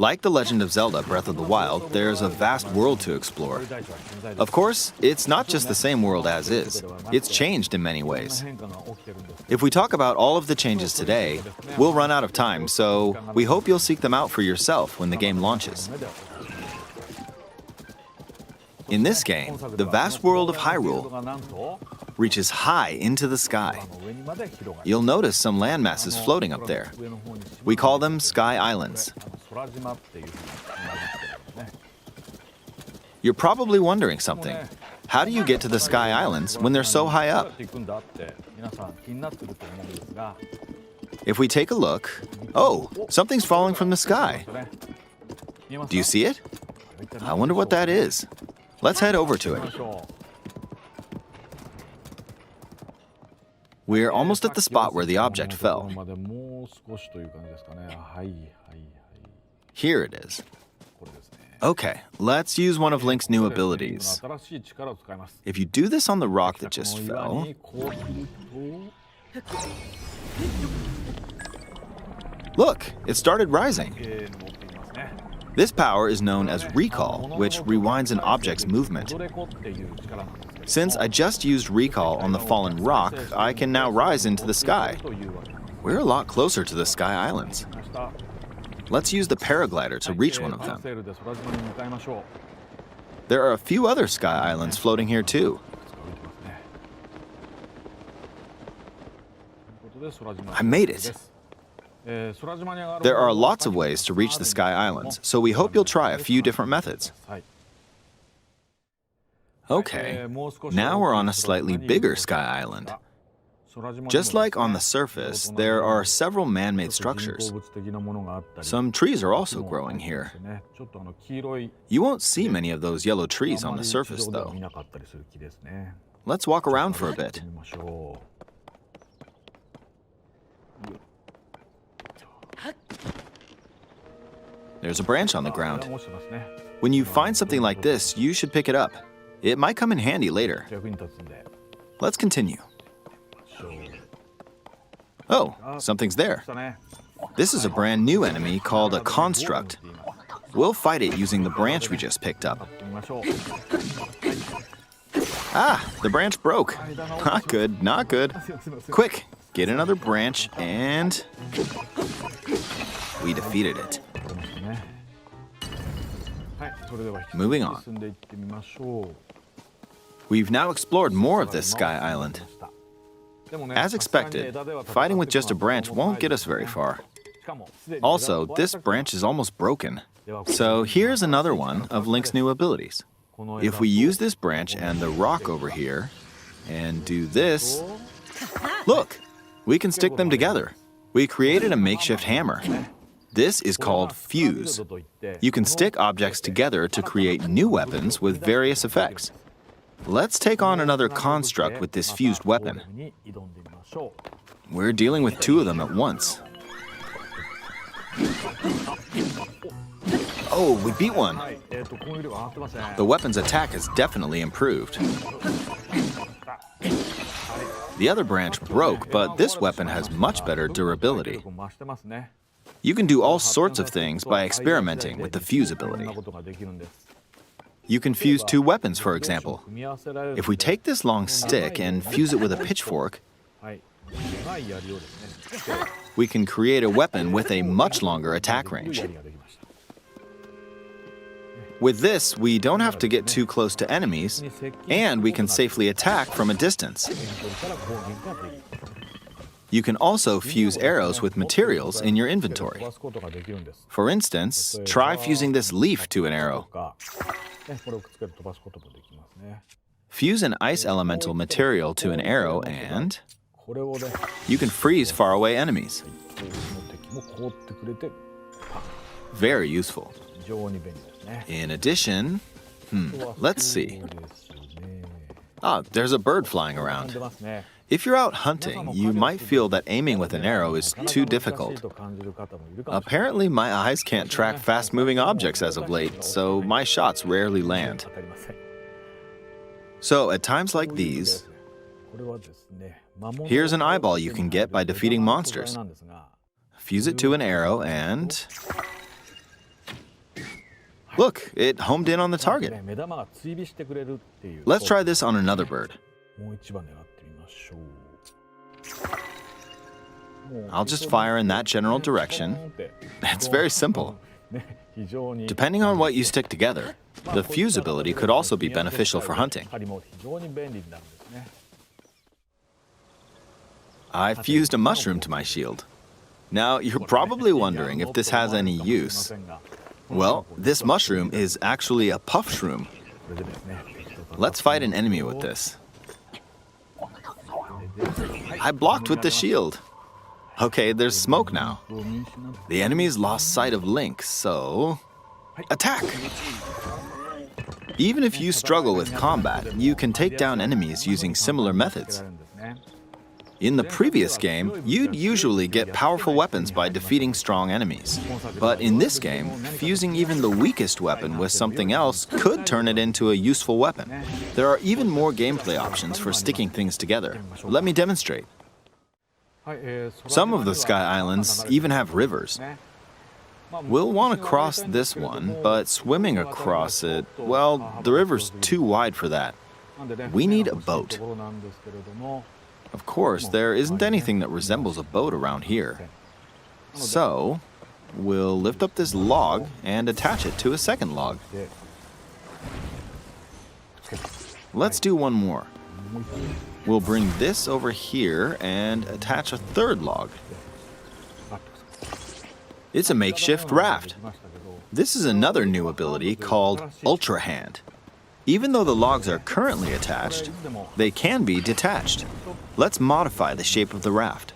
Like The Legend of Zelda Breath of the Wild, there's a vast world to explore. Of course, it's not just the same world as is. It's changed in many ways. If we talk about all of the changes today, we'll run out of time, so we hope you'll seek them out for yourself when the game launches. In this game, the vast world of Hyrule reaches high into the sky. You'll notice some land masses floating up there. We call them Sky Islands. You're probably wondering something. How do you get to the Sky Islands when they're so high up? If we take a look, oh, something's falling from the sky. Do you see it? I wonder what that is. Let's head over to it. We're almost at the spot where the object fell. Here it is. Okay, let's use one of Link's new abilities. If you do this on the rock that just fell... Look, it started rising. This power is known as recall, which rewinds an object's movement. Since I just used recall on the fallen rock, I can now rise into the sky. We're a lot closer to the Sky Islands. Let's use the paraglider to reach one of them. There are a few other Sky Islands floating here too. I made it. There are lots of ways to reach the Sky Islands, so we hope you'll try a few different methods. Okay, now we're on a slightly bigger Sky Island. Just like on the surface, there are several man-made structures. Some trees are also growing here. You won't see many of those yellow trees on the surface, though. Let's walk around for a bit. There's a branch on the ground. When you find something like this, you should pick it up. It might come in handy later. Let's continue. Oh, something's there. This is a brand new enemy called a construct. We'll fight it using the branch we just picked up. Ah, the branch broke. Not good, not good. Quick, get another branch and... we defeated it. Moving on. We've now explored more of this Sky Island. As expected, fighting with just a branch won't get us very far. Also, this branch is almost broken. So here's another one of Link's new abilities. If we use this branch and the rock over here, and do this, look, we can stick them together. We created a makeshift hammer. This is called fuse. You can stick objects together to create new weapons with various effects. Let's take on another construct with this fused weapon. We're dealing with two of them at once. Oh, we beat one. The weapon's attack has definitely improved. The other branch broke, but this weapon has much better durability. You can do all sorts of things by experimenting with the fuse ability. You can fuse two weapons, for example. If we take this long stick and fuse it with a pitchfork, we can create a weapon with a much longer attack range. With this, we don't have to get too close to enemies, and we can safely attack from a distance. You can also fuse arrows with materials in your inventory. For instance, try fusing this leaf to an arrow. Fuse an ice elemental material to an arrow and you can freeze faraway enemies. Very useful. In addition, let's see. Ah, there's a bird flying around. If you're out hunting, you might feel that aiming with an arrow is too difficult. Apparently, my eyes can't track fast-moving objects as of late, so my shots rarely land. So, at times like these, here's an eyeball you can get by defeating monsters. Fuse it to an arrow and... Look, it homed in on the target. Let's try this on another bird. I'll just fire in that general direction. It's very simple. Depending on what you stick together, the fuse ability could also be beneficial for hunting. I fused a mushroom to my shield. Now, you're probably wondering if this has any use. Well, this mushroom is actually a puff shroom. Let's fight an enemy with this. I blocked with the shield. Okay, there's smoke now. The enemy's lost sight of Link, so... attack! Even if you struggle with combat, you can take down enemies using similar methods. In the previous game, you'd usually get powerful weapons by defeating strong enemies. But in this game, fusing even the weakest weapon with something else could turn it into a useful weapon. There are even more gameplay options for sticking things together. Let me demonstrate. Some of the Sky Islands even have rivers. We'll want to cross this one, but swimming across it, well, the river's too wide for that. We need a boat. Of course, there isn't anything that resembles a boat around here. So, we'll lift up this log and attach it to a second log. Let's do one more. We'll bring this over here and attach a third log. It's a makeshift raft. This is another new ability called Ultra Hand. Even though the logs are currently attached, they can be detached. Let's modify the shape of the raft.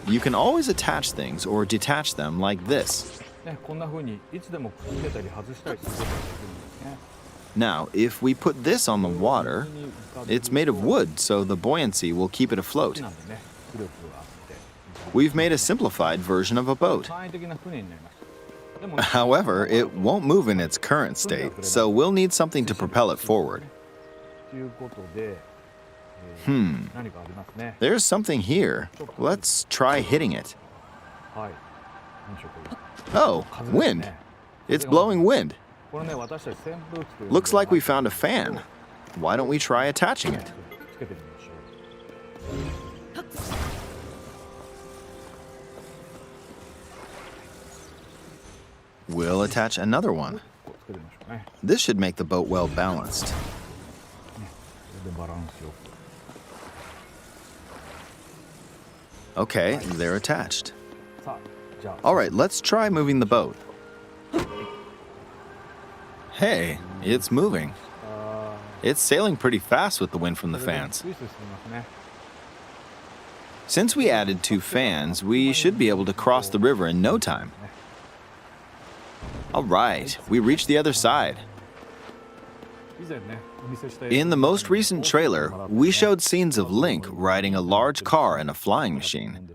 You can always attach things or detach them like this. Now, if we put this on the water, it's made of wood, so the buoyancy will keep it afloat. We've made a simplified version of a boat. However, it won't move in its current state, so we'll need something to propel it forward. There's something here. Let's try hitting it. Oh, wind. It's blowing wind. Looks like we found a fan. Why don't we try attaching it? We'll attach another one. This should make the boat well balanced. Okay, they're attached. All right, let's try moving the boat. Hey, it's moving. It's sailing pretty fast with the wind from the fans. Since we added 2 fans, we should be able to cross the river in no time. All right, we reached the other side. In the most recent trailer, we showed scenes of Link riding a large car and a flying machine.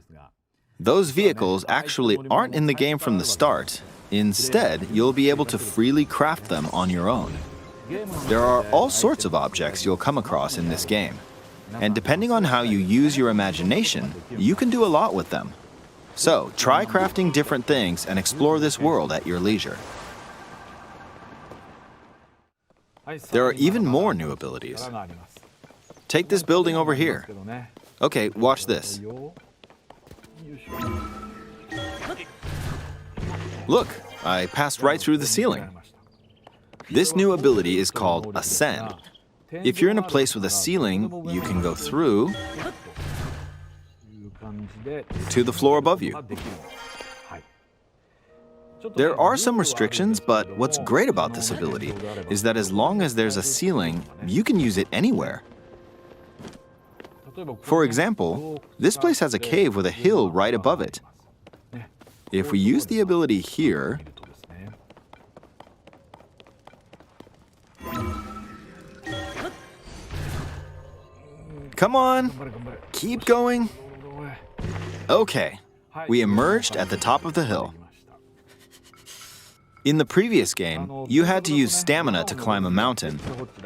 Those vehicles actually aren't in the game from the start. Instead, you'll be able to freely craft them on your own. There are all sorts of objects you'll come across in this game. And depending on how you use your imagination, you can do a lot with them. So, try crafting different things and explore this world at your leisure. There are even more new abilities. Take this building over here. Okay, watch this. Look, I passed right through the ceiling. This new ability is called Ascend. If you're in a place with a ceiling, you can go through to the floor above you. There are some restrictions, but what's great about this ability is that as long as there's a ceiling, you can use it anywhere. For example, this place has a cave with a hill right above it. If we use the ability here, come on, keep going. Okay, we emerged at the top of the hill. In the previous game, you had to use stamina to climb a mountain.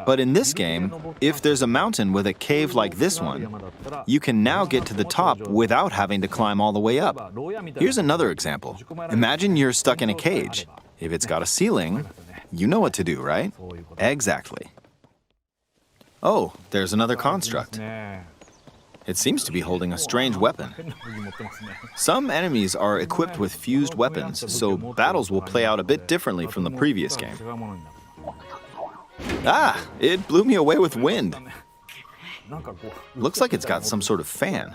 But in this game, if there's a mountain with a cave like this one, you can now get to the top without having to climb all the way up. Here's another example. Imagine you're stuck in a cage. If it's got a ceiling, you know what to do, right? Exactly. Oh, there's another construct. It seems to be holding a strange weapon. Some enemies are equipped with fused weapons, so battles will play out a bit differently from the previous game. Ah! It blew me away with wind. Looks like it's got some sort of fan.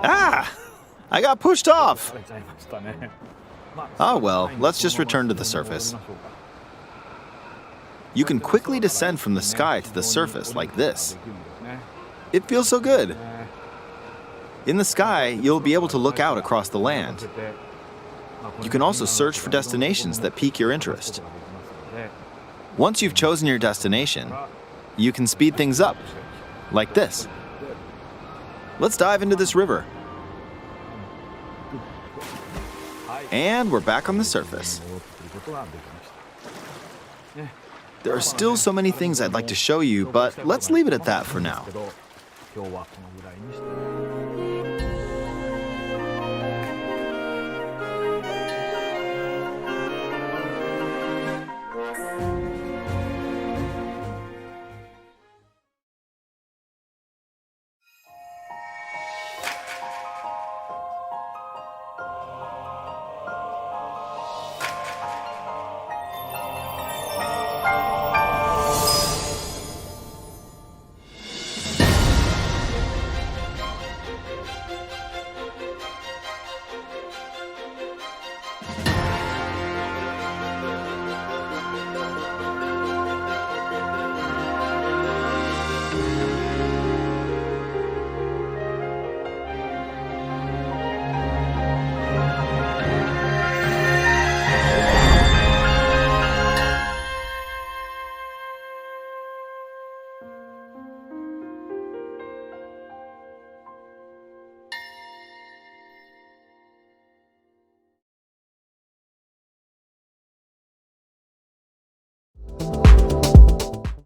Ah! I got pushed off! Oh well, let's just return to the surface. You can quickly descend from the sky to the surface like this. It feels so good. In the sky, you'll be able to look out across the land. You can also search for destinations that pique your interest. Once you've chosen your destination, you can speed things up, like this. Let's dive into this river. And we're back on the surface. There are still so many things I'd like to show you, but let's leave it at that for now.